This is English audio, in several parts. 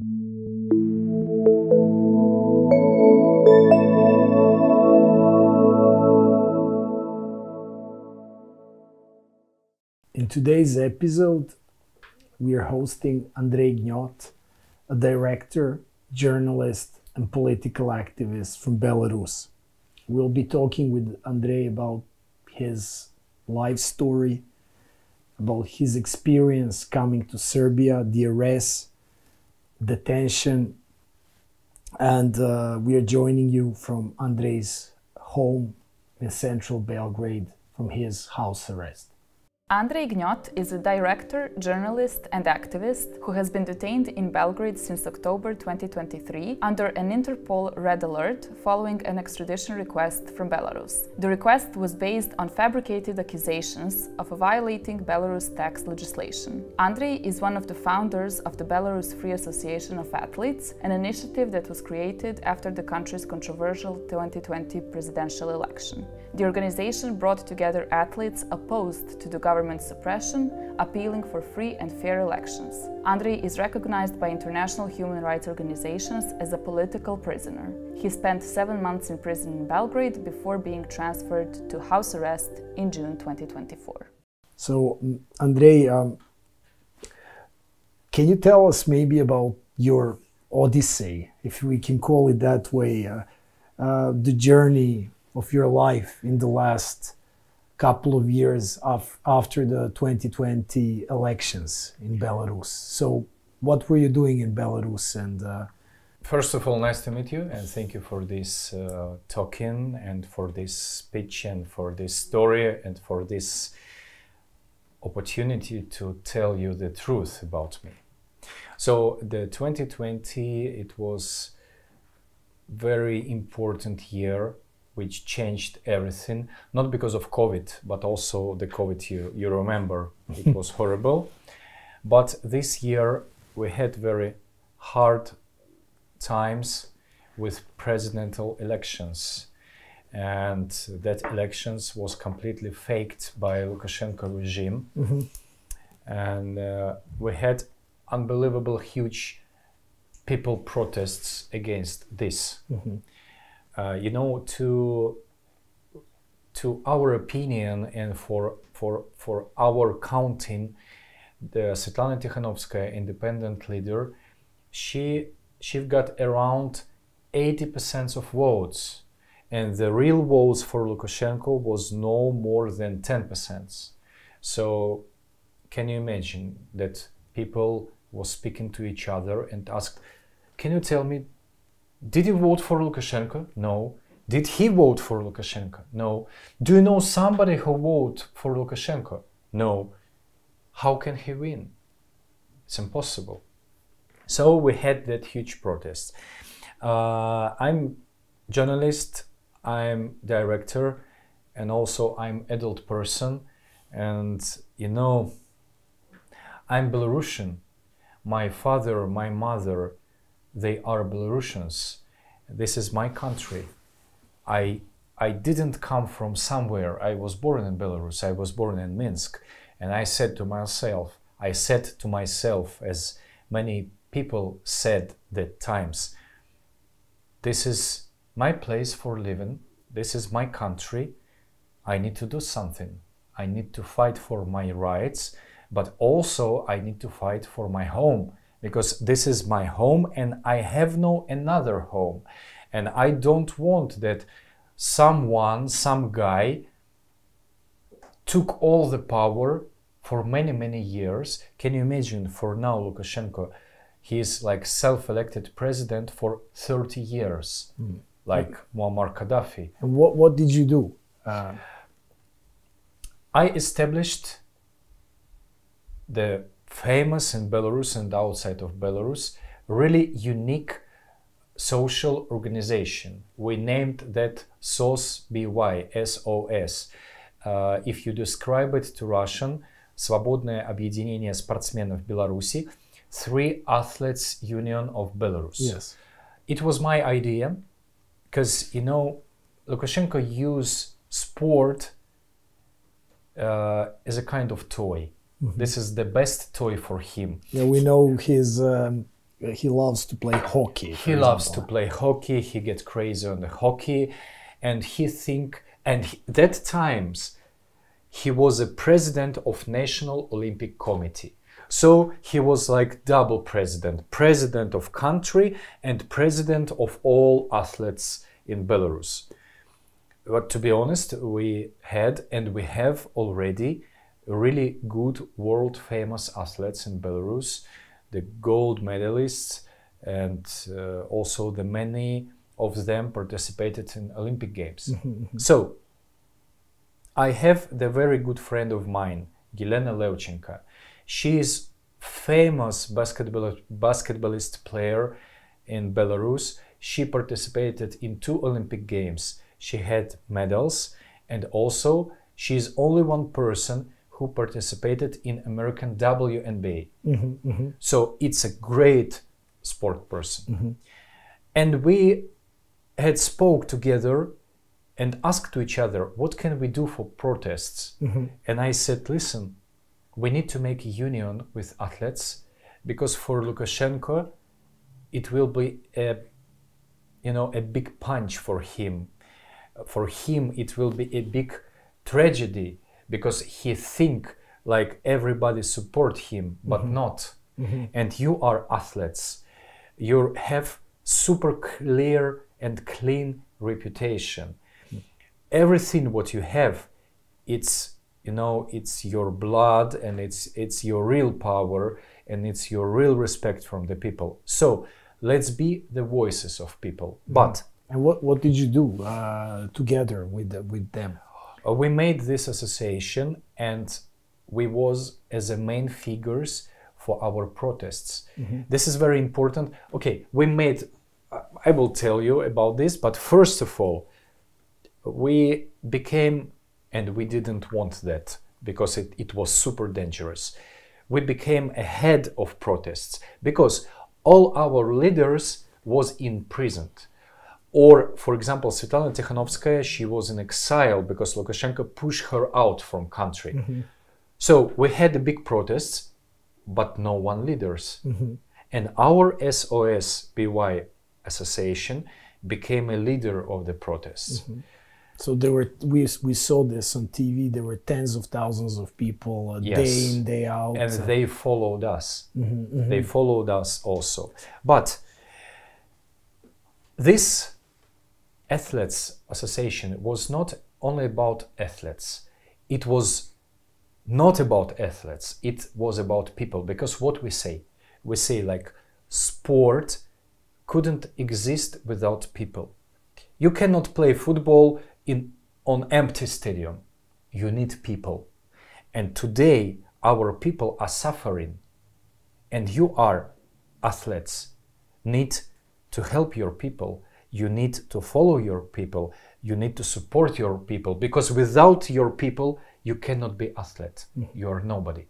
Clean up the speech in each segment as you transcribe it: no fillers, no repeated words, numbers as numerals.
In today's episode, we are hosting Andrey Gnyot, a director, journalist, and political activist from Belarus. We'll be talking with Andrey about his life story, about his experience coming to Serbia, the arrest, detention, and we are joining you from Andrey's home in central Belgrade from his house arrest. Andrey Gnyot is a director, journalist and activist who has been detained in Belgrade since October 2023 under an Interpol red alert following an extradition request from Belarus. The request was based on fabricated accusations of violating Belarus tax legislation. Andrey is one of the founders of the Belarus Free Association of Athletes, an initiative that was created after the country's controversial 2020 presidential election. The organization brought together athletes opposed to the government suppression, appealing for free and fair elections. Andrey is recognized by international human rights organizations as a political prisoner. He spent 7 months in prison in Belgrade before being transferred to house arrest in June 2024. So, Andrey, can you tell us maybe about your odyssey, if we can call it that way, the journey of your life in the last couple of years after the 2020 elections in Belarus? So what were you doing in Belarus? And first of all, nice to meet you, and thank you for this talking and for this speech and for this story and for this opportunity to tell you the truth about me. So the 2020, it was very important year which changed everything, not because of COVID, but also the COVID you remember, it was horrible. But this year we had very hard times with presidential elections, and that elections was completely faked by Lukashenko regime. And we had unbelievable huge people protests against this. You know, to our opinion and for our counting, the Svetlana Tikhanovskaya, independent leader, she got around 80% of votes, and the real votes for Lukashenko was no more than 10%. So can you imagine that people was speaking to each other and asked, can you tell me, did you vote for Lukashenko? No. Did he vote for Lukashenko? No. Do you know somebody who voted for Lukashenko? No. How can he win? It's impossible. So we had that huge protest. I'm journalist, I'm director, and also I'm adult person. And you know, I'm Belarusian. My father, my mother, they are Belarusians. This is my country. I didn't come from somewhere. I was born in Belarus. I was born in Minsk. And I said to myself, as many people said that times, this is my place for living. This is my country. I need to do something. I need to fight for my rights, but also I need to fight for my home, because this is my home and I have no another home. And I don't want that some guy took all the power for many years. Can you imagine, for now Lukashenko, he is like self-elected president for 30 years, like Muammar Gaddafi. And what did you do? I established the famous in Belarus and outside of Belarus, really unique social organization. We named that SOS BY, SOS. If you describe it to Russian, Свободное объединение спортсменов Беларуси, Three Athletes Union of Belarus. Yes. It was my idea, because, you know, Lukashenko used sport as a kind of toy. This is the best toy for him. Yeah, we know his he loves to play hockey. He loves to play hockey. He gets crazy on the hockey, and that times he was a president of National Olympic Committee. So he was like double president of country and president of all athletes in Belarus. But to be honest, we had and we have already really good world famous athletes in Belarus, the gold medalists, and also the many of them participated in Olympic Games. So I have the very good friend of mine, Yelena Levchenko. She is famous basketballist player in Belarus. She participated in 2 Olympic Games. She had medals, and also she is only one person who participated in American WNBA. So it's a great sport person. And we had spoke together and asked to each other, what can we do for protests? And I said, listen, we need to make a union with athletes, because for Lukashenko, it will be a big punch for him. For him, it will be a big tragedy, because he think like everybody support him, but not. And you are athletes. You have super clear and clean reputation. Everything what you have, it's your blood, and it's your real power, and it's your real respect from the people. So let's be the voices of people. But and what did you do together with them? We made this association, and we was as the main figures for our protests. This is very important. Okay, I will tell you about this, but first of all, we became, and we didn't want that, because it was super dangerous. We became a head of protests, because all our leaders was imprisoned. Or, for example, Svetlana Tikhanovskaya, she was in exile because Lukashenko pushed her out from country. So we had the big protests, but no one leaders. And our SOS-BY association became a leader of the protests. So there were, we saw this on TV, there were tens of thousands of people day in, day out. And they followed us. They followed us also. But this Athletes Association was not only about athletes. It was not about athletes. It was about people. Because what we say like sport couldn't exist without people. You cannot play football on empty stadium. You need people. And today our people are suffering. And you are athletes. Need to help your people. You need to follow your people. You need to support your people, because without your people, you cannot be athlete. You are nobody.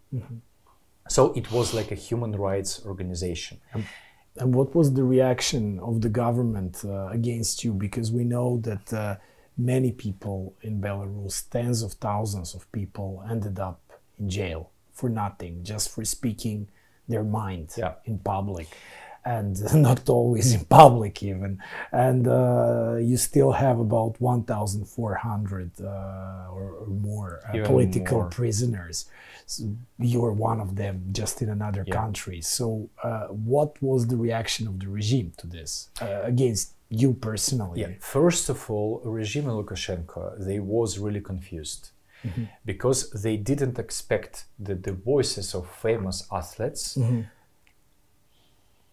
So it was like a human rights organization. And what was the reaction of the government against you? Because we know that many people in Belarus, tens of thousands of people, ended up in jail for nothing, just for speaking their mind in public. And not always in public even. And you still have about 1,400 or more political prisoners. So you are one of them, just in another country. So what was the reaction of the regime to this, against you personally? First of all, regime in Lukashenko, they was really confused. Because they didn't expect that the voices of famous athletes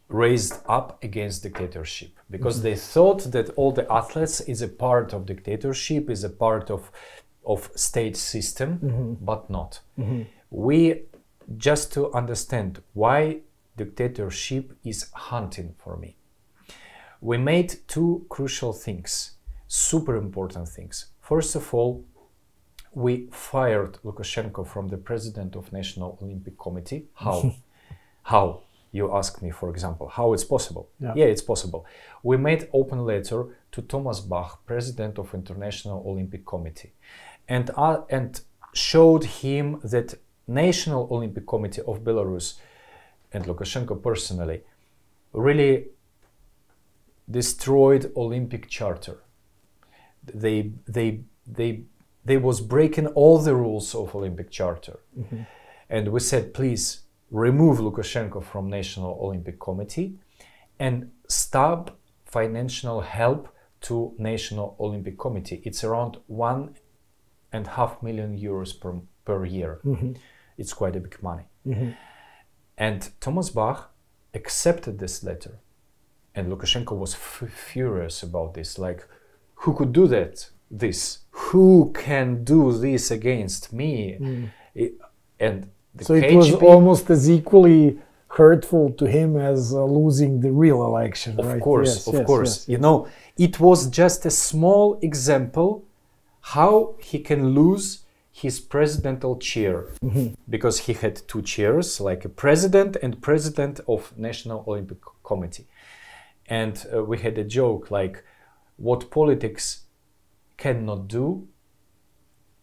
raised up against dictatorship, because they thought that all the athletes is a part of dictatorship, is a part of state system, but not. We just to understand why dictatorship is hunting for me. We made 2 crucial things, super important things. First of all, we fired Lukashenko from the president of National Olympic Committee. How? How? You asked me, for example, how it's possible. Yeah, it's possible. We made open letter to Thomas Bach, president of International Olympic Committee, and showed him that National Olympic Committee of Belarus and Lukashenko personally really destroyed Olympic Charter. They was breaking all the rules of Olympic Charter. And we said, please remove Lukashenko from National Olympic Committee and stop financial help to National Olympic Committee. It's around €1.5 million per year. It's quite a big money. And Thomas Bach accepted this letter. And Lukashenko was furious about this. Like, who could do that? Who can do this against me? And so it was almost as equally hurtful to him as losing the real election, right? Of course, of course. You know, it was just a small example how he can lose his presidential chair, because he had two chairs, like a president and president of National Olympic Committee. And we had a joke like, what politics cannot do,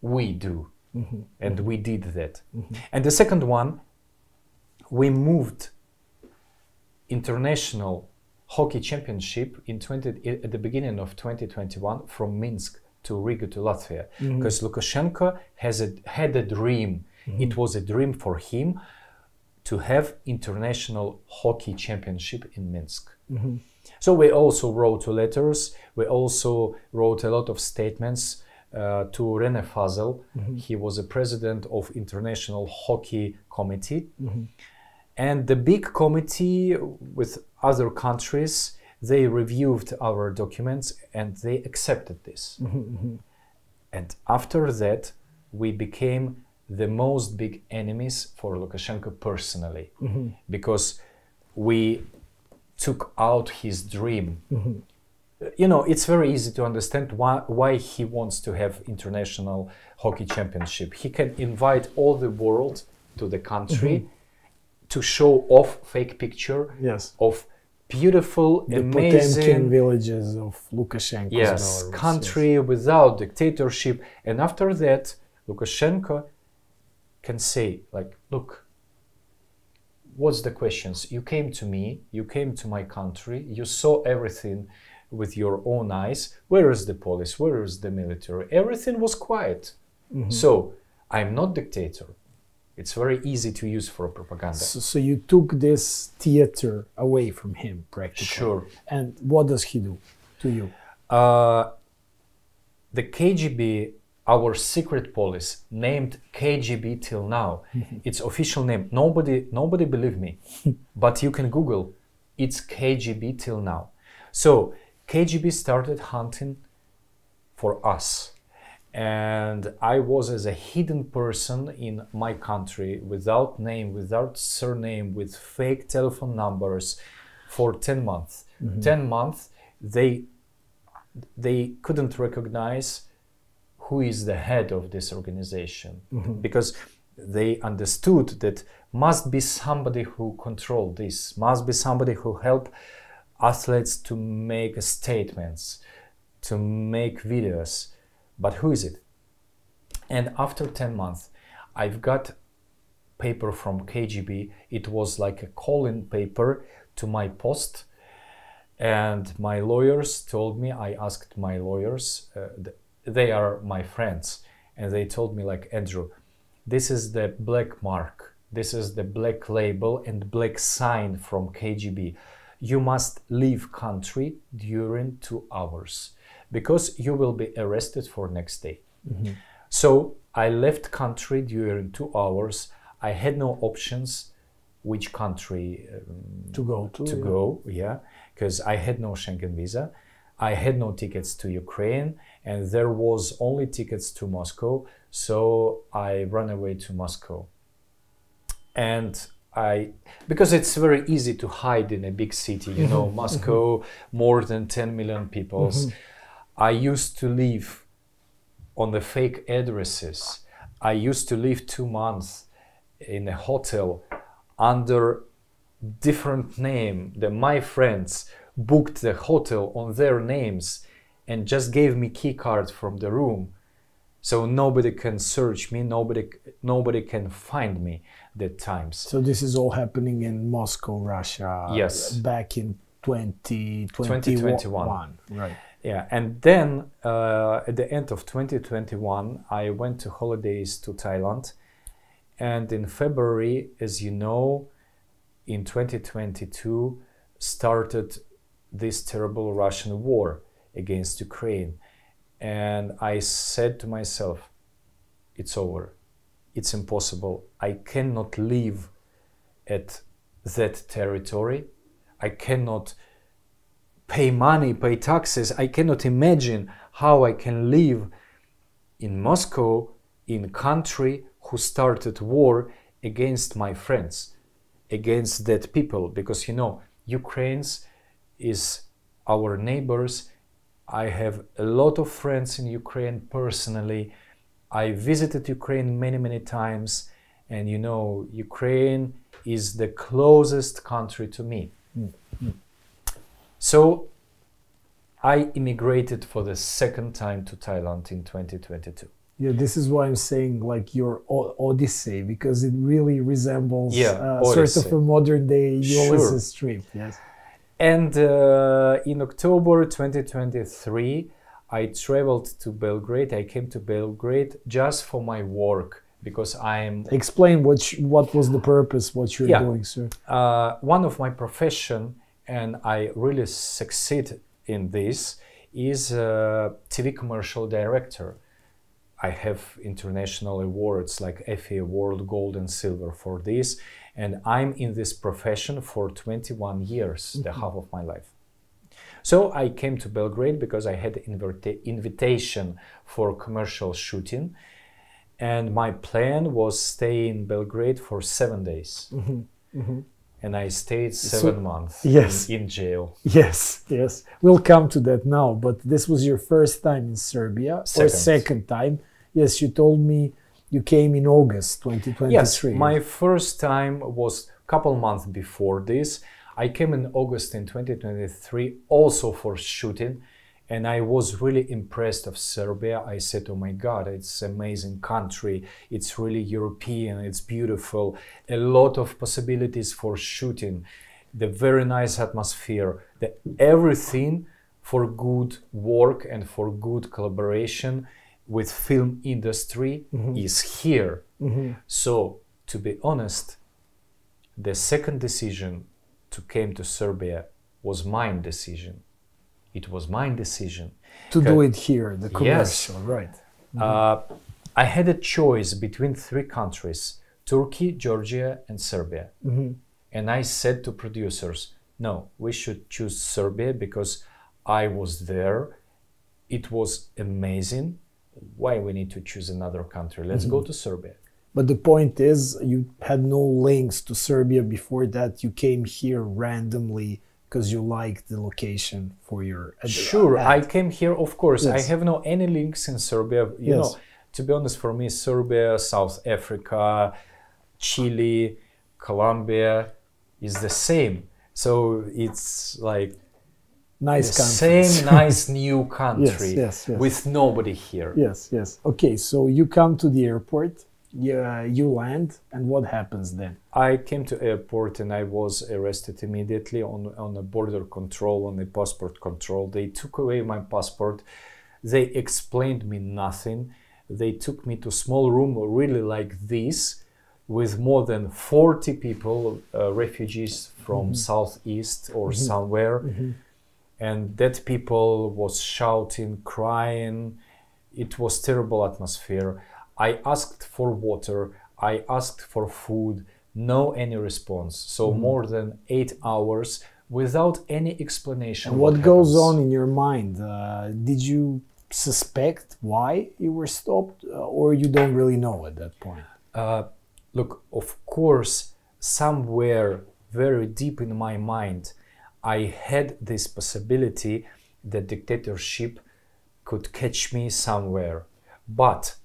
we do. And we did that. And the second one, we moved international hockey championship at the beginning of 2021 from Minsk to Riga to Latvia, because Lukashenko had a dream. It was a dream for him to have international hockey championship in Minsk. So we also wrote letters. We also wrote a lot of statements to René Fazel. He was a president of International Hockey Committee. And the big committee with other countries, they reviewed our documents and they accepted this. And after that, we became the most big enemies for Lukashenko personally, because we took out his dream. You know, it's very easy to understand why he wants to have international hockey championship. He can invite all the world to the country to show off fake picture of beautiful, the amazing Potemkin villages of Lukashenko's Belarus. Country without dictatorship. And after that, Lukashenko can say, like, look, what's the questions? You came to me, you came to my country, you saw everything with your own eyes. Where is the police? Where is the military? Everything was quiet. So I'm not dictator. It's very easy to use for propaganda. So you took this theater away from him, practically. Sure. And what does he do to you? The KGB, our secret police, named KGB till now. Its official name. Nobody believe me, but you can Google. It's KGB till now. So KGB started hunting for us. And I was as a hidden person in my country, without name, without surname, with fake telephone numbers for 10 months. 10 months, they couldn't recognize who is the head of this organization, because they understood that must be somebody who control this, must be somebody who help athletes to make statements, to make videos. But who is it? And after 10 months, I've got paper from KGB. It was like a call-in paper to my post. And my lawyers told me, I asked my lawyers, they are my friends. And they told me, like, Andrew, this is the black mark. This is the black label and black sign from KGB. You must leave country during 2 hours, because you will be arrested for next day. So I left country during 2 hours. I had no options which country to go, because I had no Schengen visa. I had no tickets to Ukraine, and there was only tickets to Moscow. So I ran away to Moscow. And because it's very easy to hide in a big city, you know, Moscow, more than 10 million people. I used to live on the fake addresses. I used to live 2 months in a hotel under different name. My friends booked the hotel on their names and just gave me key card from the room. So nobody can search me, nobody can find me that times. So this is all happening in Moscow, Russia. Yes. Back in 2021. Right. Yeah, and then at the end of 2021, I went to holidays to Thailand. And in February, as you know, in 2022, started this terrible Russian war against Ukraine. And I said to myself, it's over. It's impossible. I cannot live at that territory. I cannot pay money, pay taxes. I cannot imagine how I can live in Moscow, in a country who started war against my friends, against that people. Because, you know, Ukrainians is our neighbors. I have a lot of friends in Ukraine personally. I visited Ukraine many, many times. And, you know, Ukraine is the closest country to me. Mm-hmm. So I immigrated for the second time to Thailand in 2022. Yeah, this is why I'm saying like your Odyssey, because it really resembles sort of a modern day Ulysses trip. Yes. And in October 2023, I traveled to Belgrade. I came to Belgrade just for my work because I'm... Explain what was the purpose, what you're doing, sir. One of my profession, and I really succeed in this, is a TV commercial director. I have international awards like Effie Award, Gold and Silver for this. And I'm in this profession for 21 years, the half of my life. So I came to Belgrade because I had invitation for commercial shooting. And my plan was stay in Belgrade for 7 days. Mm-hmm. Mm-hmm. And I stayed 7 months in jail. Yes, yes. We'll come to that now. But this was your first time in Serbia or second time. Yes, you told me you came in August 2023. Yes, my first time was a couple months before this. I came in August in 2023 also for shooting. And I was really impressed of Serbia. I said, oh my God, it's an amazing country. It's really European, it's beautiful. A lot of possibilities for shooting. The very nice atmosphere. Everything for good work and for good collaboration with film industry is here. Mm-hmm. So, to be honest, the second decision to come to Serbia was my decision. It was my decision. To do it here, the commercial, right. Mm-hmm. I had a choice between 3 countries, Turkey, Georgia and Serbia. Mm-hmm. And I said to producers, no, we should choose Serbia because I was there. It was amazing. Why we need to choose another country? Let's go to Serbia. But the point is, you had no links to Serbia before that. You came here randomly because you liked the location for your ad. Sure, I came here, of course. Yes. I have no any links in Serbia. You know, to be honest, for me, Serbia, South Africa, Chile, Colombia is the same. So it's like nice the same nice new country with nobody here. Yes, yes. Okay, so you come to the airport, you land, and what happens then? I came to airport and I was arrested immediately on a border control, on a passport control. They took away my passport. They explained me nothing. They took me to a small room really like this with more than 40 people, refugees from southeast or somewhere. Mm-hmm. And that people was shouting, crying. It was terrible atmosphere. I asked for water. I asked for food. No any response. So more than 8 hours without any explanation. And what goes on in your mind? Did you suspect why you were stopped, or you don't really know at that point? Look, of course, somewhere very deep in my mind, I had this possibility that dictatorship could catch me somewhere. But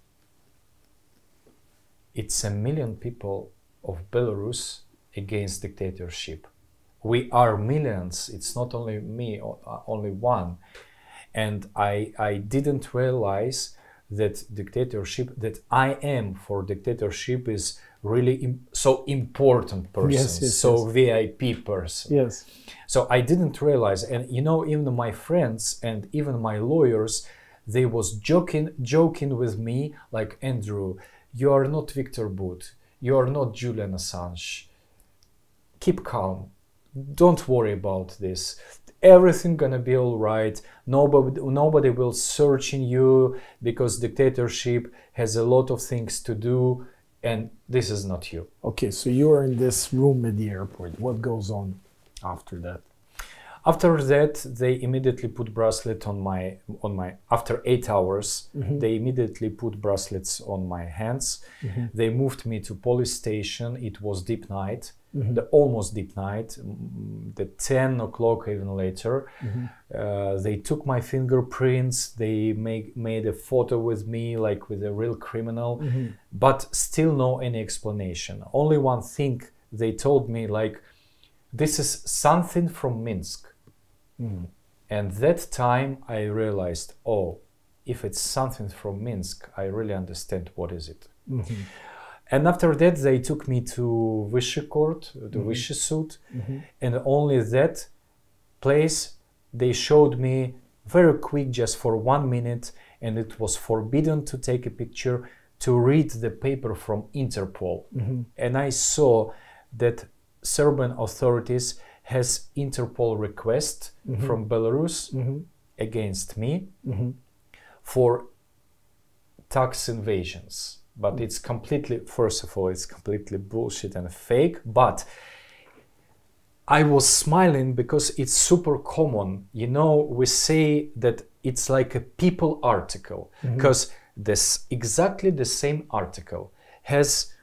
it's 1 million people of Belarus against dictatorship. We are millions. It's not only me, only one. And I didn't realize that dictatorship, that I am for dictatorship is really so important person, Yes, VIP person. Yes. So I didn't realize, and you know, even my friends and even my lawyers, they was joking with me like, Andrew, you are not Victor Bout, you are not Julian Assange. Keep calm. Don't worry about this. Everything gonna be all right. Nobody will search in you because dictatorship has a lot of things to do, and this is not you. Okay, so you are in this room at the airport. What goes on after that? After that, they immediately put bracelet on my after 8 hours, they immediately put bracelets on my hands. They moved me to police station. It was deep night, the almost deep night, the 10 o'clock even later. They took my fingerprints. They made a photo with me like with a real criminal, but still no any explanation. Only one thing they told me, like, this is something from Minsk. And that time I realized, oh, if it's something from Minsk, I really understand what is it. And after that, they took me to Vyšší Court, the Vyšší Sud, and only that place they showed me very quick, just for 1 minute, and it was forbidden to take a picture, to read the paper from Interpol. And I saw that Serbian authorities has Interpol request from Belarus against me for tax invasions. But it's completely, first of all, it's completely bullshit and fake. But I was smiling because it's super common. You know, we say that it's like a People article, because this exactly the same article has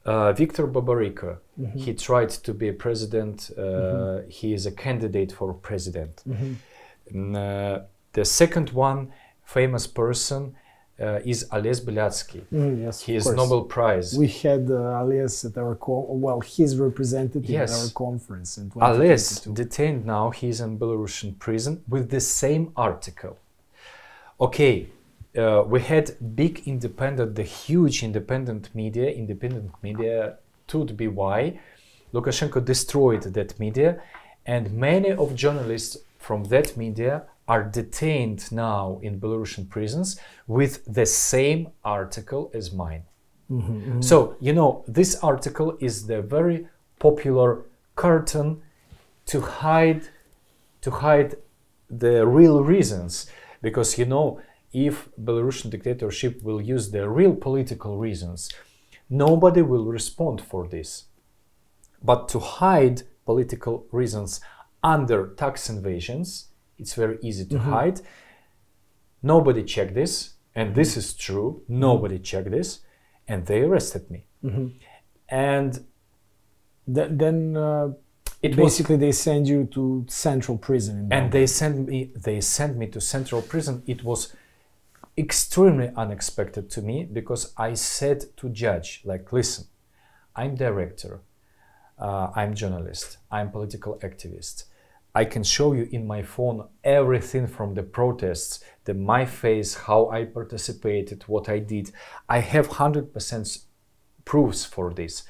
Victor Babariko. He tried to be a president. He is a candidate for president. The second one, famous person, is Ales Beliatsky. Yes, he is Nobel Prize. We had Ales at our his representative at our conference in 2022. Ales detained now. He's in Belarusian prison with the same article. Okay. We had big independent, the huge independent media told be why Lukashenko destroyed that media, and many of journalists from that media are detained now in Belarusian prisons with the same article as mine. So, you know, this article is the very popular curtain to hide the real reasons, because, you know, if Belarusian dictatorship will use the real political reasons, nobody will respond for this. But to hide political reasons under tax invasions, it's very easy to hide. Nobody checked this, and this is true. Nobody checked this, and they arrested me. And then basically they send you to central prison. And they sent me to central prison. It was extremely unexpected to me, because I said to judge, like, listen, I'm director, I'm journalist, I'm political activist. I can show you in my phone everything from the protests, my face, how I participated, what I did. I have 100% proofs for this.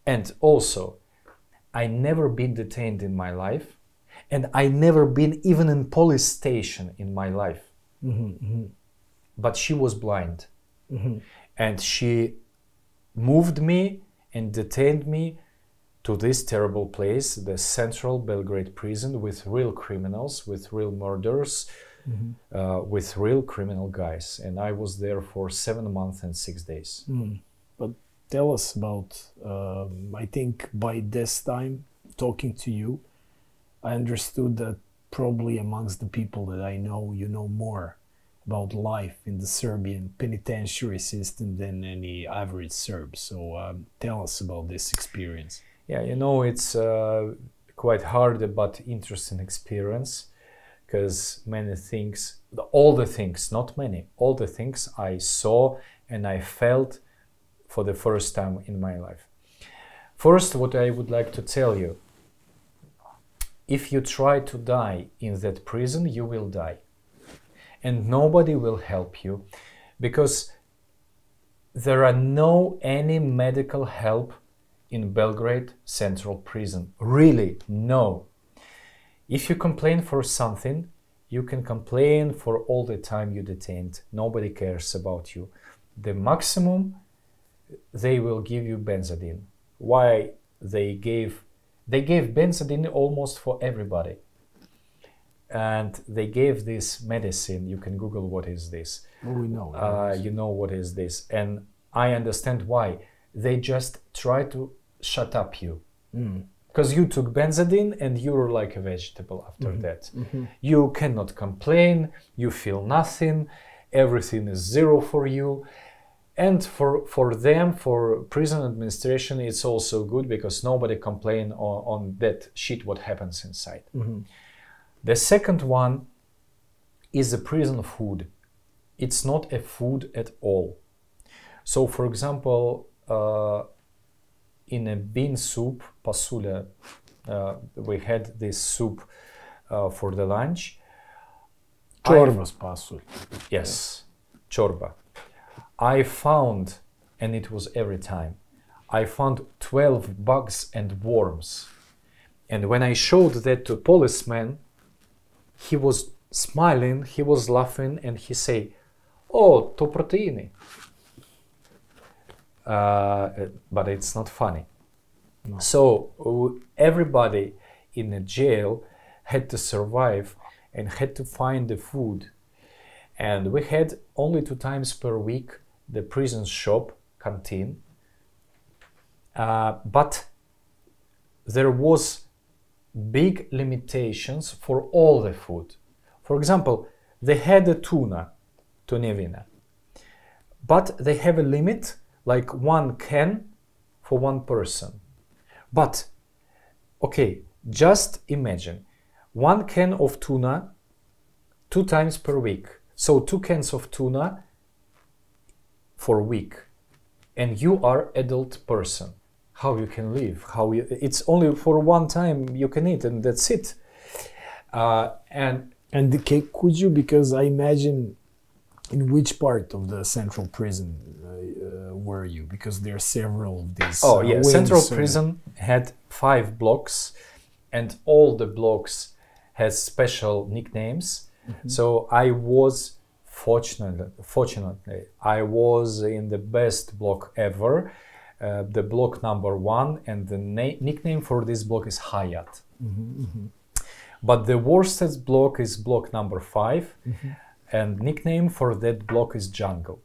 And also, I never been detained in my life, and I never been even in police station in my life. But she was blind, and she moved me and detained me to this terrible place, the central Belgrade prison, with real criminals, with real murderers, with real criminal guys. And I was there for 7 months and 6 days. But tell us about, I think by this time, talking to you, I understood that probably amongst the people that I know, you know more about life in the Serbian penitentiary system than any average Serb. So tell us about this experience. Yeah, you know, it's quite hard but interesting experience, because many things, all the things, not many, all the things I saw and I felt for the first time in my life. First, what I would like to tell you, if you try to die in that prison, you will die. And nobody will help you. because there are no any medical help in Belgrade Central Prison. Really, no. If you complain for something, you can complain for all the time you detained. Nobody cares about you. The maximum, they will give you benzodine. Why they gave benzodine almost for everybody. And they gave this medicine. You can Google what is this. Oh, we know. You know what is this. And I understand why. They just try to shut up you. Because you took benzodine and you're like a vegetable after that. You cannot complain, you feel nothing, everything is zero for you. And for them, for prison administration, it's also good because nobody complain on that shit what happens inside. The second one is the prison food. It's not a food at all. So for example, in a bean soup, pasula, we had this soup for the lunch. Чорба с пасуль. Yes, chorba. I found, and it was every time, I found 12 bugs and worms. And when I showed that to a policeman, he was smiling, he was laughing, and he said, "Oh, to proteiny." But it's not funny. No. So everybody in a jail had to survive and had to find the food. And we had only 2 times per week the prison shop, canteen. But there was big limitations for all the food. For example, they had a tuna, tunevina, but they have a limit, like 1 can for 1 person. But, okay, just imagine, 1 can of tuna 2 times per week. So 2 cans of tuna for a week. And you are adult person. How you can live? It's only for 1 time you can eat and that's it. And could you, because I imagine, in which part of the central prison were you? Because there are several of these. Oh yeah, wings, central prison had 5 blocks, and all the blocks has special nicknames. So I was fortunately, I was in the best block ever, the block number 1, and the nickname for this block is Hayat. But the worstest block is block number 5. And nickname for that block is Jungle.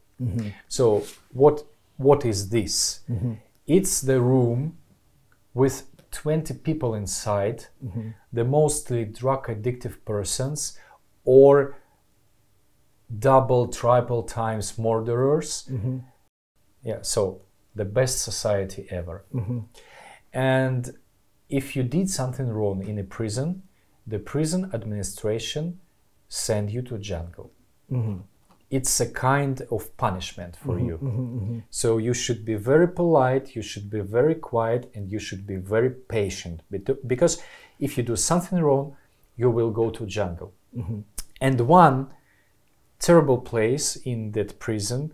So what is this? It's the room with 20 people inside, the mostly drug addictive persons or double, triple times murderers. Yeah, so the best society ever. And if you did something wrong in a prison, the prison administration send you to jungle. It's a kind of punishment for you. So you should be very polite, you should be very quiet, and you should be very patient. Because if you do something wrong, you will go to jungle. And one terrible place in that prison,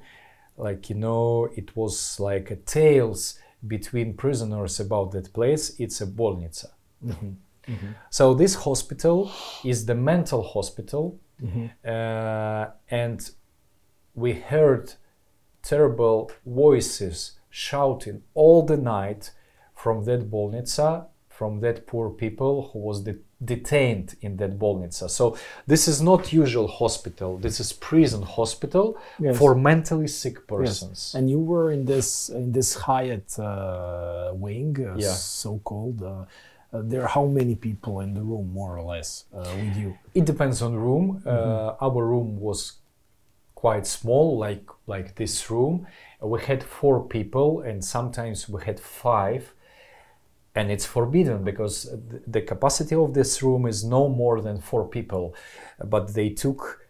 like, you know, it was like a tales between prisoners about that place, it's a bolnica. So this hospital is the mental hospital, and we heard terrible voices shouting all the night from that bolnica, from that poor people who was detained in that bolnica. So this is not usual hospital, this is prison hospital for mentally sick persons. And you were in this Hyatt wing, so-called. There are how many people in the room, more or less, with you? It depends on room. Our room was quite small, like this room. We had 4 people, and sometimes we had 5. And it's forbidden because the capacity of this room is no more than 4 people. But they took,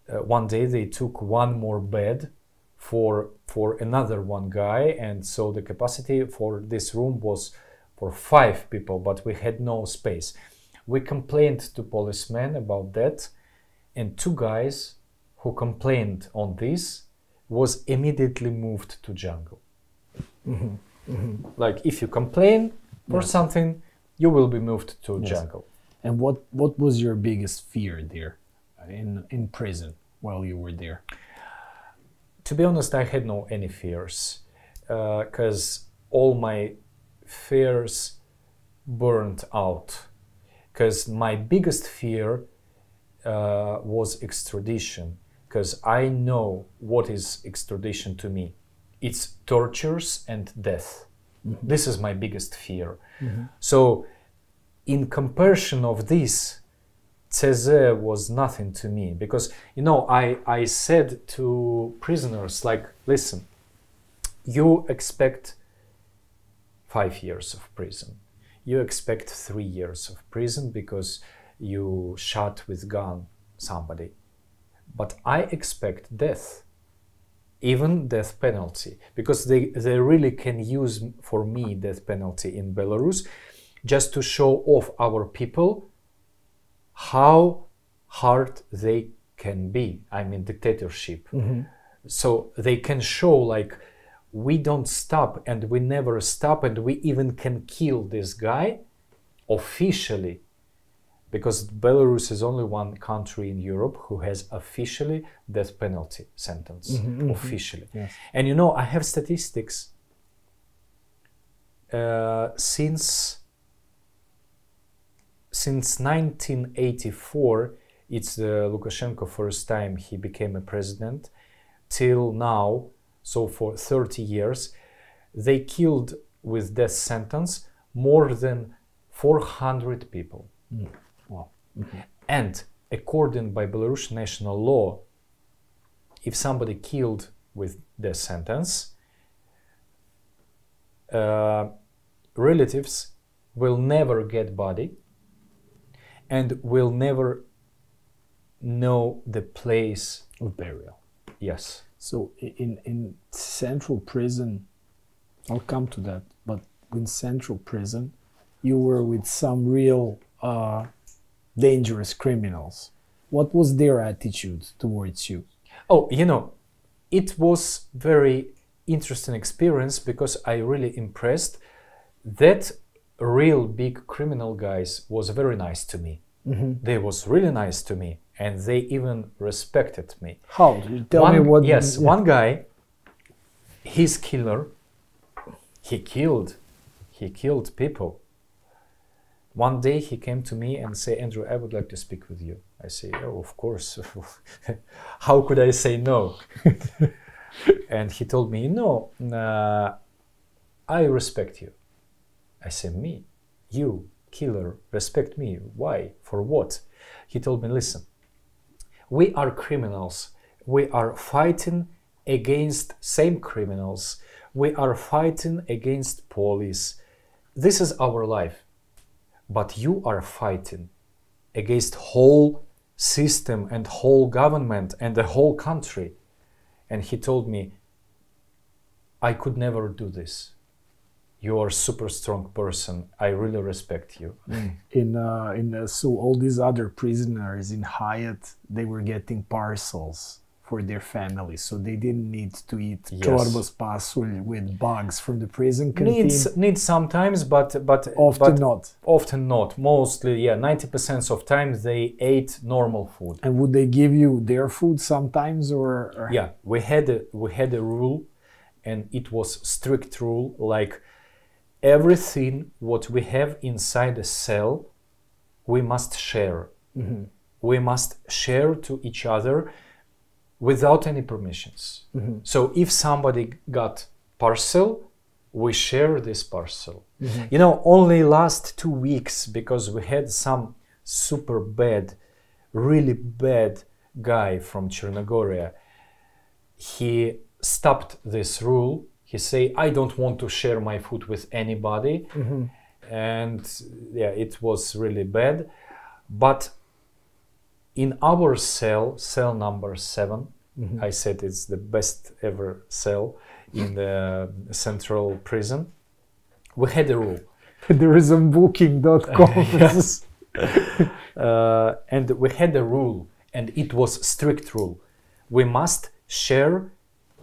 one day they took 1 more bed for another 1 guy. And so the capacity for this room was for 5 people, but we had no space. We complained to policemen about that, and 2 guys who complained on this, was immediately moved to jungle. Like if you complain for something, you will be moved to jungle. And what was your biggest fear there in prison while you were there? To be honest, I had no any fears, because all my fears burned out. Because my biggest fear was extradition, because I know what is extradition to me. It's tortures and death. This is my biggest fear. So in comparison of this, CZ was nothing to me, because, you know, I said to prisoners, like, listen, you expect 5 years of prison. You expect 3 years of prison because you shot with gun somebody. But I expect death, even death penalty, because they really can use for me death penalty in Belarus just to show off our people how hard they can be. I mean, dictatorship. So they can show, like, we don't stop and we never stop, and we even can kill this guy officially, because Belarus is only one country in Europe who has officially death penalty sentence, officially. Yes. And you know, I have statistics since 1984, it's Lukashenko first time he became a president, till now, so for 30 years, they killed with death sentence more than 400 people. Wow. And according by Belarusian national law, if somebody killed with death sentence, relatives will never get body and will never know the place of burial. Yes. So in central prison, I'll come to that, but in central prison, you were with some real dangerous criminals. What was their attitude towards you? Oh, you know, it was very interesting experience, because I really impressed that real big criminal guys was very nice to me. They was really nice to me, and they even respected me. How? Tell me what... Yes, one guy, his killer, he killed people. One day he came to me and said, Andrew, I would like to speak with you. I say, oh, of course. How could I say no? And he told me, no, I respect you. I said, me? You, killer, respect me? Why? For what? He told me, listen, we are criminals. We are fighting against same criminals. We are fighting against police. This is our life. But you are fighting against whole system and whole government and the whole country. And he told me, I could never do this. You are a super strong person. I really respect you. So all these other prisoners in Hyatt, they were getting parcels for their families, so they didn't need to eat chorbas pasulj with bugs from the prison canteen. Needs sometimes, but not. Often not. Mostly, 90% of times they ate normal food. And would they give you their food sometimes, or? Yeah, we had a rule, and it was strict rule, like everything what we have inside a cell, we must share. We must share to each other without any permissions. So if somebody got parcel, we share this parcel. You know, only last 2 weeks, because we had some super bad, really bad guy from Chernogoria, he stopped this rule. He say, I don't want to share my food with anybody. And yeah, it was really bad. But in our cell number 7, I said it's the best ever cell in the central prison, we had a rule. There is a booking.com. Yes. And we had a rule, and it was strict rule. We must share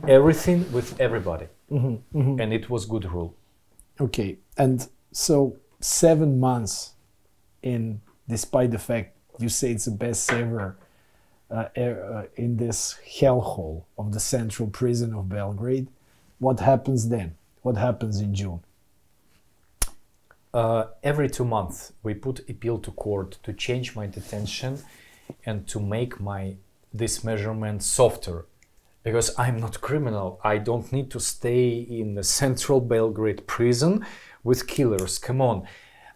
everything with everybody. And it was good rule. Okay, and so 7 months in, despite the fact you say it's the best ever in this hellhole of the central prison of Belgrade, what happens then? What happens in June? Every 2 months we put appeal to court to change my detention and to make this measurement softer, because I'm not criminal. I don't need to stay in the central Belgrade prison with killers. Come on.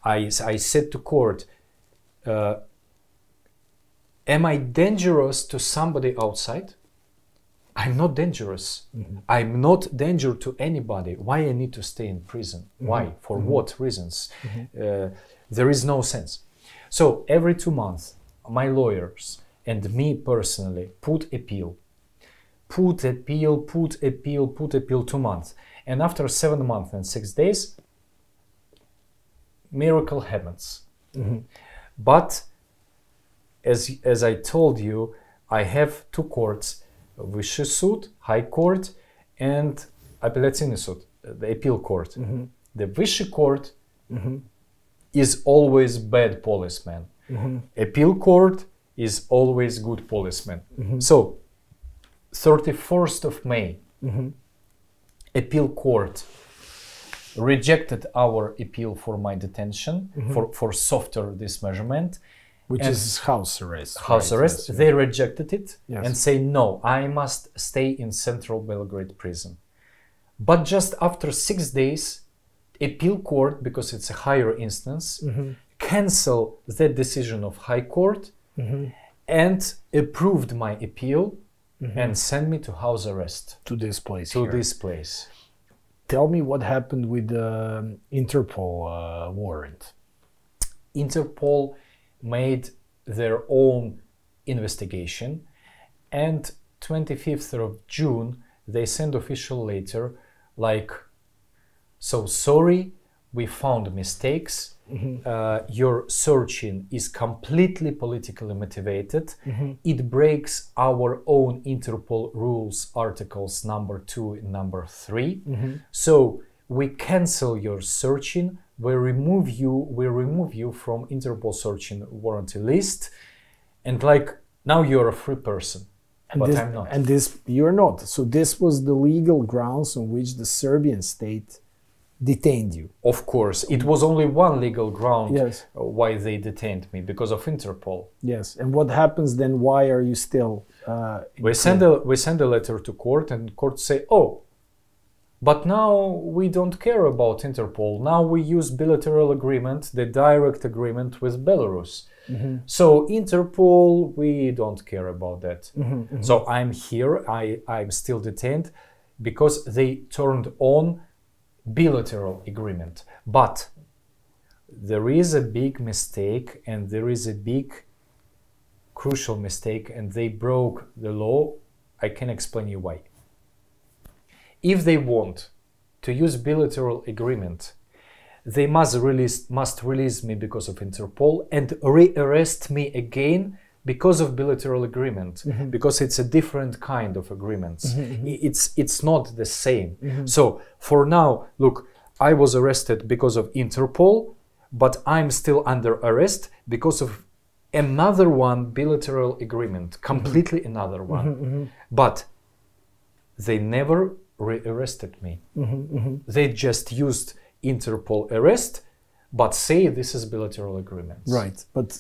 I said to court, am I dangerous to somebody outside? I'm not dangerous. I'm not danger to anybody. Why I need to stay in prison? Why? For what reasons? There is no sense. So every 2 months, my lawyers and me personally put appeal 2 months. And after 7 months and 6 days, miracle happens. But as I told you, I have 2 courts, Высший суд, High Court, and Апелляційний суд, the appeal court. The Высший court is always bad policeman. Appeal court is always good policeman. So, 31st of May, appeal court rejected our appeal for my detention, for softer this measurement. Which is house arrest. House arrest. Yes. They rejected it Yes. and say, no, I must stay in central Belgrade prison. But just after 6 days, appeal court, because it's a higher instance, cancel that decision of High Court and approved my appeal and sent me to house arrest. To this place To here. this place. Tell me what happened with the Interpol warrant. Interpol made their own investigation, and 25th of June they sent official letter like, so sorry, we found mistakes, your searching is completely politically motivated, it breaks our own Interpol rules articles number 2 and number 3, so we cancel your searching, we remove you from Interpol searching warranty list, and like, now you're a free person. And But this, I'm not. And this, you're not. So this was the legal grounds on which the Serbian state detained you. Of course, it was only one legal ground Yes. why they detained me, because of Interpol. Yes. And what happens then? Why are you still? We send a letter to court, and court say, oh, but now we don't care about Interpol. Now we use bilateral agreement, the direct agreement with Belarus. So Interpol, we don't care about that. So I'm here, I'm still detained because they turned on bilateral agreement. But there is a big mistake, and there is a big crucial mistake, and they broke the law. I can explain you why. If they want to use bilateral agreement, they must release me because of Interpol and re-arrest me again because of bilateral agreement, because it's a different kind of agreements. It's not the same. So for now, look, I was arrested because of Interpol, but I'm still under arrest because of another one, bilateral agreement, completely another one. But they never re-arrested me. They just used Interpol arrest, but say this is bilateral agreement. Right. But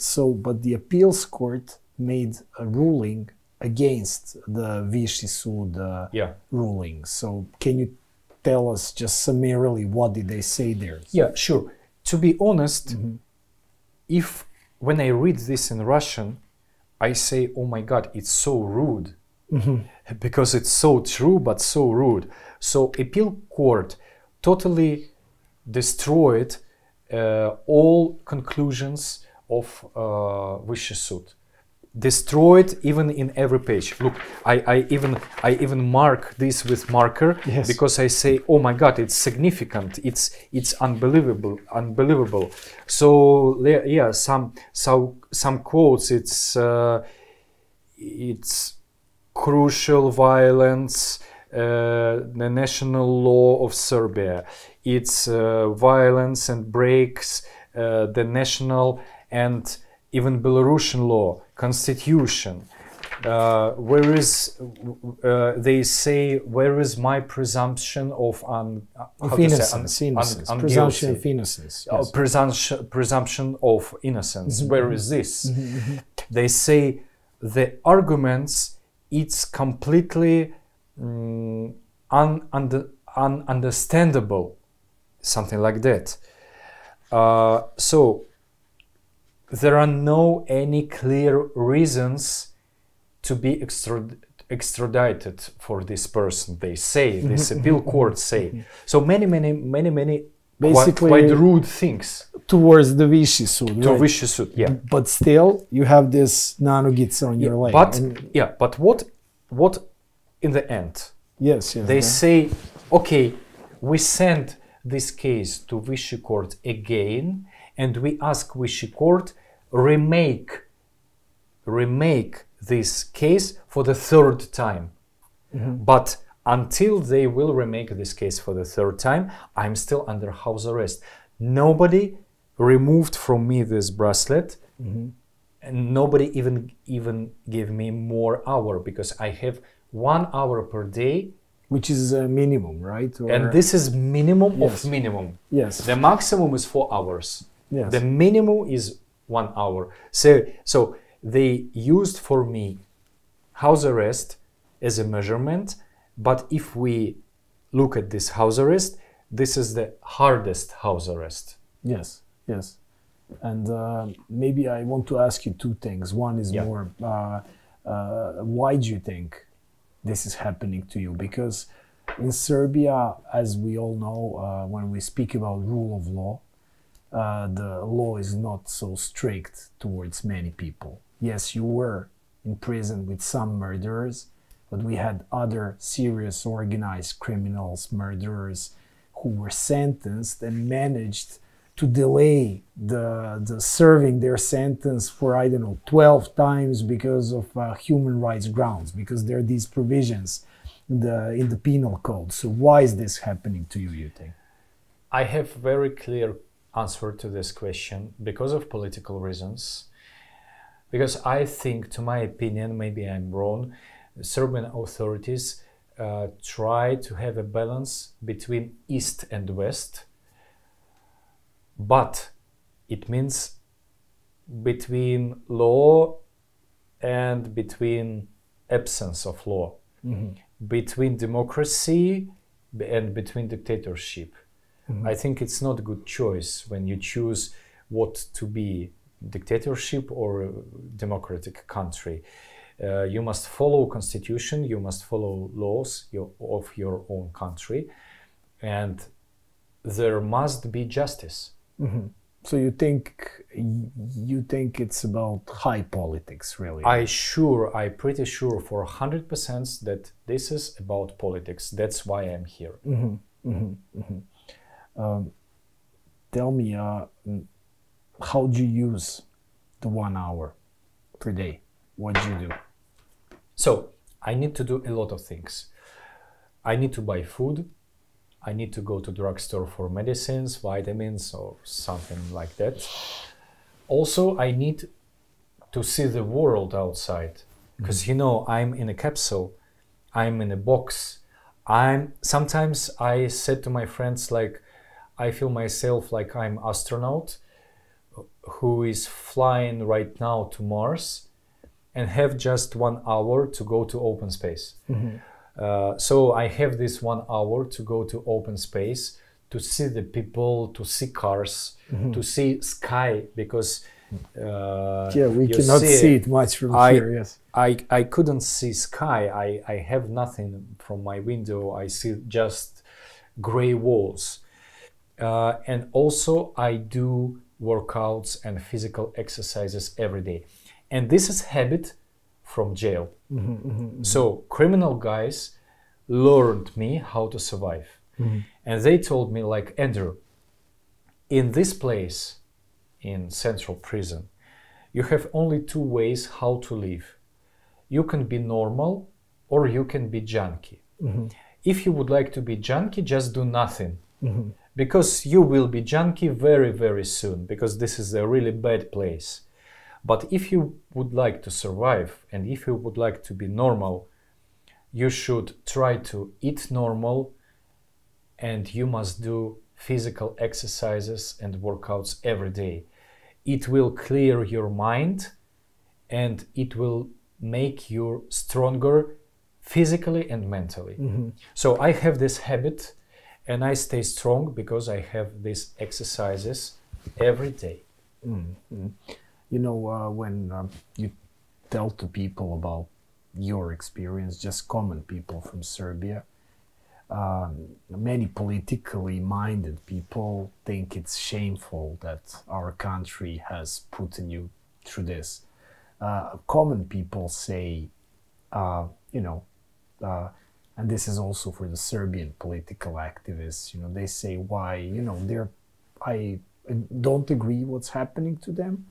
the appeals court made a ruling against the Viši Sud ruling. So can you tell us just summarily what did they say there? Yeah, sure. To be honest, when I read this in Russian, I say, oh my God, it's so rude. Because it's so true, but so rude. So appeal court totally destroyed all conclusions of Vyšší Sud. Destroyed even in every page. Look, I even mark this with marker because I say, oh my God, it's significant. It's unbelievable. So yeah, some quotes. It's crucial violence the national law of Serbia. It's violence and breaks the national and even Belarusian law, constitution. Where is they say, where is my presumption of innocence? Presumption of innocence. Yes. Presumption of innocence. Where is this? They say the arguments, it's completely ununderstandable, something like that. So there are no any clear reasons to be extradited for this person. They say, this appeal court say. So many basically quite rude things towards the Viši Sud. To Viši Sud, yeah. But still, you have this nanogica on your leg. But what in the end? Yes. They say, okay, we send this case to Viši Court again, and we ask Viši Court remake this case for the third time. But until they will remake this case for the third time, I'm still under house arrest. Nobody removed from me this bracelet, and nobody even gave me more hour, because I have 1 hour per day. Which is a minimum, right? And this is minimum of minimum. Yes. The maximum is 4 hours. Yes. The minimum is 1 hour. So they used for me house arrest as a measurement, but if we look at this house arrest, this is the hardest house arrest. Yes. And maybe I want to ask you two things. One is more, why do you think this is happening to you? Because in Serbia, as we all know, when we speak about rule of law, the law is not so strict towards many people. Yes, you were in prison with some murderers, but we had other serious organized criminals, murderers, who were sentenced and managed to delay the serving their sentence for, 12 times because of human rights grounds, because there are these provisions in the penal code. So why is this happening to you, you think? I have very clear answer to this question, because of political reasons. Because I think, to my opinion, maybe I'm wrong, Serbian authorities try to have a balance between East and West, but it means between law and between absence of law, between democracy and between dictatorship. I think it's not a good choice when you choose what to be, dictatorship or a democratic country. You must follow constitution, you must follow laws of your own country, and there must be justice. So you think it's about high politics, really? I'm pretty sure for 100% that this is about politics. That's why I'm here. Tell me, how do you use the 1 hour per day? What do you do? So I need to do a lot of things. I need to buy food. I need to go to drugstore for medicines, vitamins, or something like that. Also, I need to see the world outside, because I'm in a capsule, I'm in a box. Sometimes I said to my friends, like, I feel myself like I'm astronaut who is flying right now to Mars and have just 1 hour to go to open space. So I have this 1 hour to go to open space, to see the people, to see cars, to see sky, because we cannot see it much from here. Yes, I couldn't see sky. I have nothing from my window. I see just gray walls. And also I do workouts and physical exercises every day. And this is habit from jail. So criminal guys learned me how to survive. And they told me, like, Andrew, in this place, in central prison, you have only 2 ways how to live. You can be normal or you can be junkie. If you would like to be junkie, just do nothing. Because you will be junkie very, very soon, because this is a really bad place. But if you would like to survive, and if you would like to be normal, you should try to eat normal, and you must do physical exercises and workouts every day. It will clear your mind, and it will make you stronger physically and mentally. So I have this habit, and I stay strong because I have these exercises every day. You know, when you tell to people about your experience, just common people from Serbia, many politically minded people think it's shameful that our country has put you through this. Common people say, you know, and this is also for the Serbian political activists, you know, they say why, you know, I don't agree what's happening to them,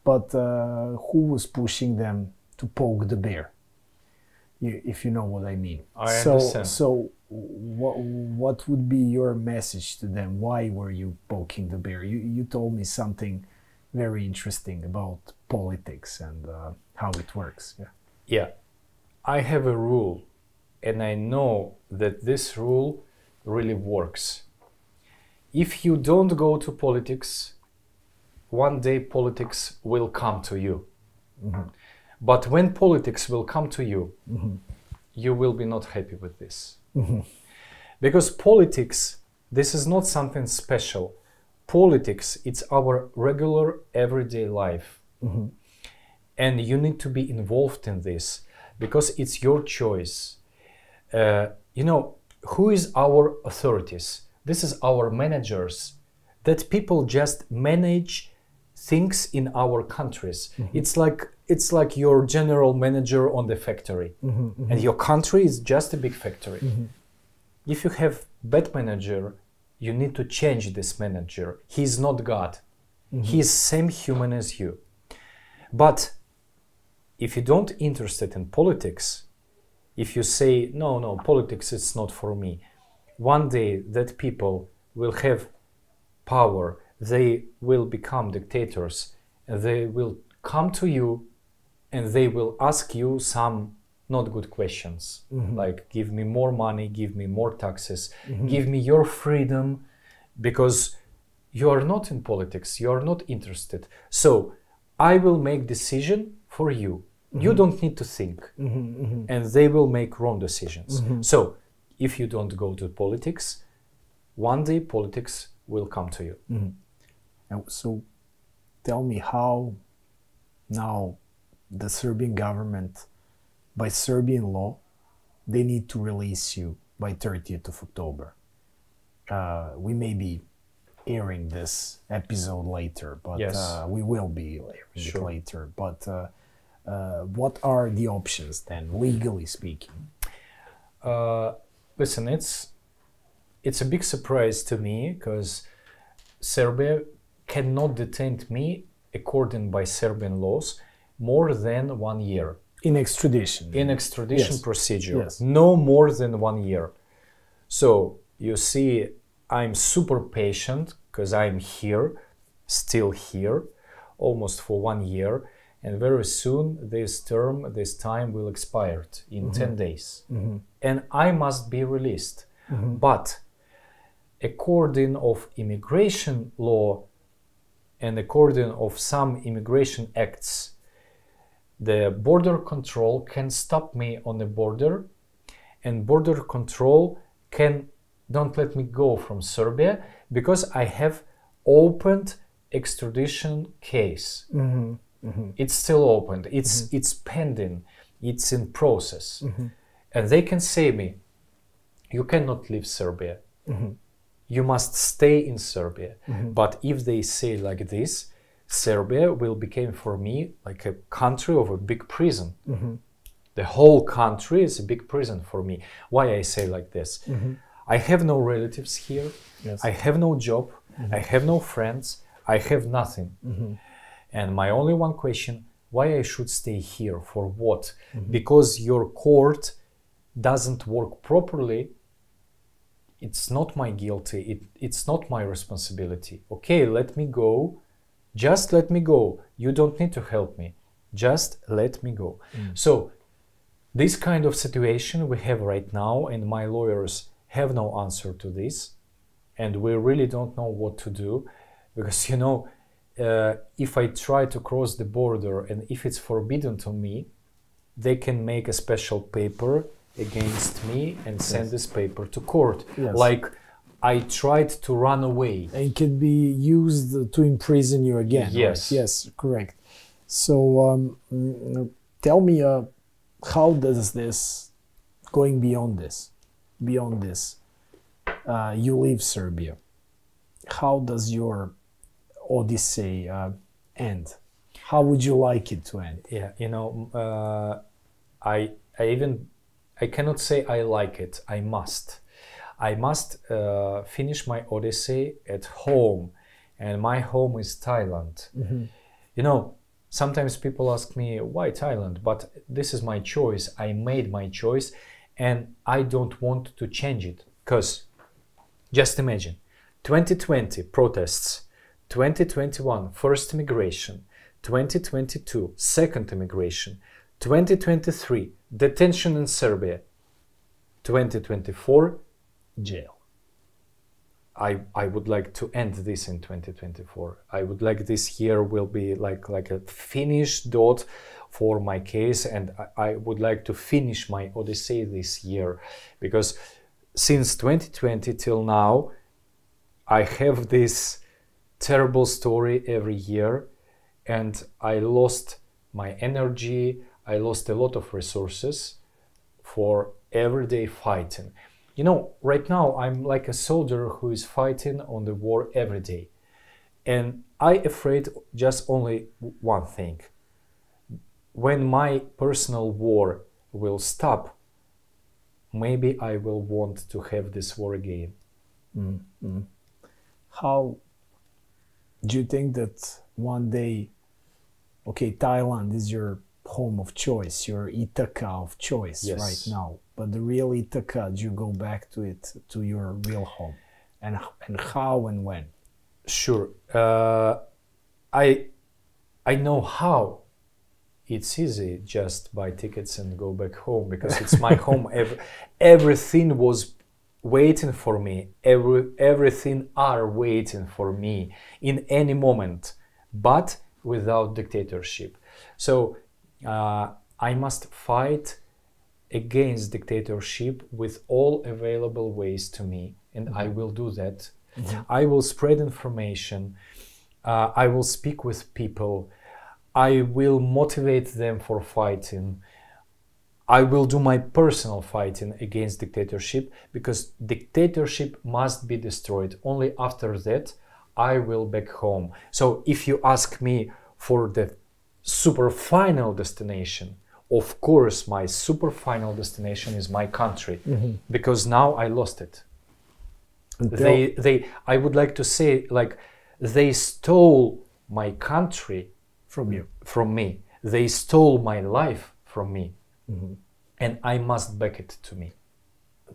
but who was pushing them to poke the bear? If you know what I mean. I understand. So what would be your message to them? Why were you poking the bear? You told me something very interesting about politics and how it works. Yeah, I have a rule, and I know that this rule really works. If you don't go to politics, one day politics will come to you. But when politics will come to you, you will be not happy with this. Because politics, this is not something special. Politics, it's our regular everyday life. And you need to be involved in this because it's your choice. You know, who is our authorities? This is our managers, that people just manage things in our countries. It's like your general manager on the factory, and your country is just a big factory. If you have bad manager, you need to change this manager. He's not God. He's same human as you. But if you don't interested in politics, if you say no, politics is not for me, one day that people will have power, they will become dictators, and they will come to you and they will ask you some not good questions, like give me more money, give me more taxes, give me your freedom, because you are not in politics, you are not interested. So I will make decision for you. You don't need to think, and they will make wrong decisions. So if you don't go to politics, one day politics will come to you. So tell me how now the Serbian government, by Serbian law, they need to release you by 30th of October. We may be airing this episode later, but we will be airing it later. But what are the options then, legally speaking? Listen, it's a big surprise to me because Serbia cannot detain me according by Serbian laws more than 1 year. In extradition. In extradition procedure. No more than 1 year. So you see, I'm super patient because I'm here, still here, almost for 1 year. And very soon this time will expire in 10 days. And I must be released. But according of immigration law and according of some immigration acts, the border control can stop me on the border, and border control don't let me go from Serbia because I have opened extradition case. It's still open. It's pending. It's in process. And they can say me, you cannot leave Serbia. You must stay in Serbia. But if they say like this, Serbia will become for me like a country of a big prison. The whole country is a big prison for me. Why I say like this? I have no relatives here. I have no job. I have no friends. I have nothing. And my only one question, why I should stay here? For what? Because your court doesn't work properly, it's not my guilty, it's not my responsibility. Okay, let me go, just let me go. You don't need to help me, just let me go. So this kind of situation we have right now, and my lawyers have no answer to this, and we really don't know what to do, because you know, if I try to cross the border and if it's forbidden to me, they can make a special paper against me and send this paper to court. Like I tried to run away. And it can be used to imprison you again. Yes. Right? Yes, correct. So tell me, how does this, going beyond this, you leave Serbia. How does your odyssey end? How would you like it to end? Yeah, you know, I cannot say I like it. I must finish my odyssey at home, and my home is Thailand. You know, sometimes people ask me, why Thailand? But this is my choice. I made my choice, and I don't want to change it. Because just imagine, 2020 protests, 2021 first immigration, 2022 second immigration, 2023 detention in Serbia, 2024 jail. I would like to end this in 2024. I would like this year will be like a finished dot for my case, and I would like to finish my odyssey this year, because since 2020 till now I have this terrible story every year, and I lost my energy, I lost a lot of resources for everyday fighting. You know, right now I'm like a soldier who is fighting on the war every day. And I afraid just only one thing. When my personal war will stop, maybe I will want to have this war again. How do you think that one day, okay, Thailand is your home of choice, your Ithaca of choice right now, but the real Ithaca, do you go back to it, to your real home? And how and when? Sure. I know how. It's easy, just buy tickets and go back home, because it's my home. Everything was waiting for me. Everything are waiting for me in any moment, but without dictatorship. So I must fight against dictatorship with all available ways to me, and I will do that. I will spread information. I will speak with people. I will motivate them for fighting. I will do my personal fighting against dictatorship, because dictatorship must be destroyed. Only after that I will back home. So if you ask me for the super final destination, of course my super final destination is my country, because now I lost it. I would like to say, like, they stole my country from me. They stole my life from me, and I must back it to me.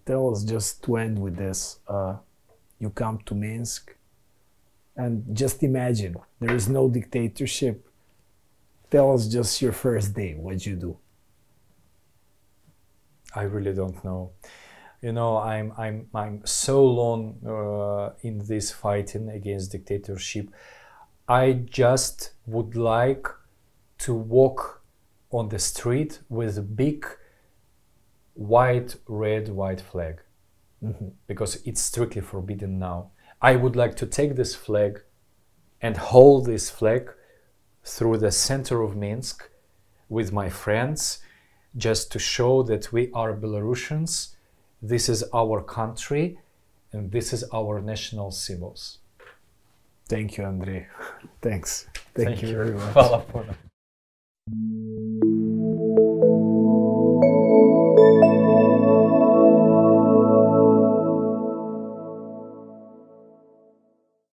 Tell us, just to end with this, you come to Minsk, and just imagine there is no dictatorship. Tell us just your first day, what you do. I really don't know. You know, I'm so long in this fighting against dictatorship. I just would like to walk on the street with a big white flag, because it's strictly forbidden now. I would like to take this flag and hold this flag through the center of Minsk with my friends, just to show that we are Belarusians, this is our country, and this is our national symbols. Thank you, Andrei. Thanks. Thank you very much. Hvala puno.